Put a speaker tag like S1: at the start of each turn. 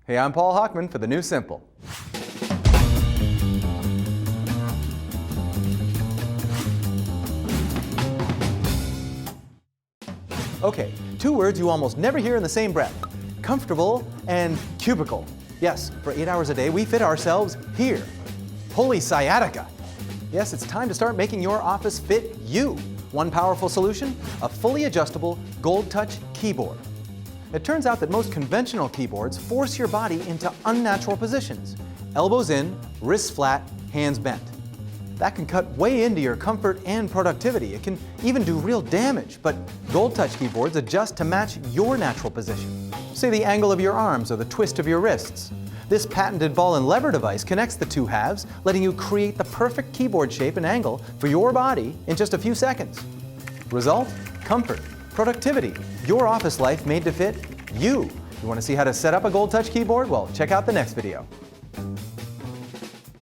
S1: Hey, I'm Paul Hockman for the New Simple. Okay, two words you almost never hear in the same breath. Comfortable and cubicle. Yes, for 8 hours a day, we fit ourselves here. Holy sciatica! Yes, it's time to start making your office fit you. One powerful solution, a fully adjustable Goldtouch keyboard. It turns out that most conventional keyboards force your body into unnatural positions. Elbows in, wrists flat, hands bent. That can cut way into your comfort and productivity. It can even do real damage, but Goldtouch keyboards adjust to match your natural position. Say the angle of your arms or the twist of your wrists. This patented ball and lever device connects the two halves, letting you create the perfect keyboard shape and angle for your body in just a few seconds. Result? Comfort, productivity, your office life made to fit you. You want to see how to set up a Goldtouch keyboard? Well, check out the next video.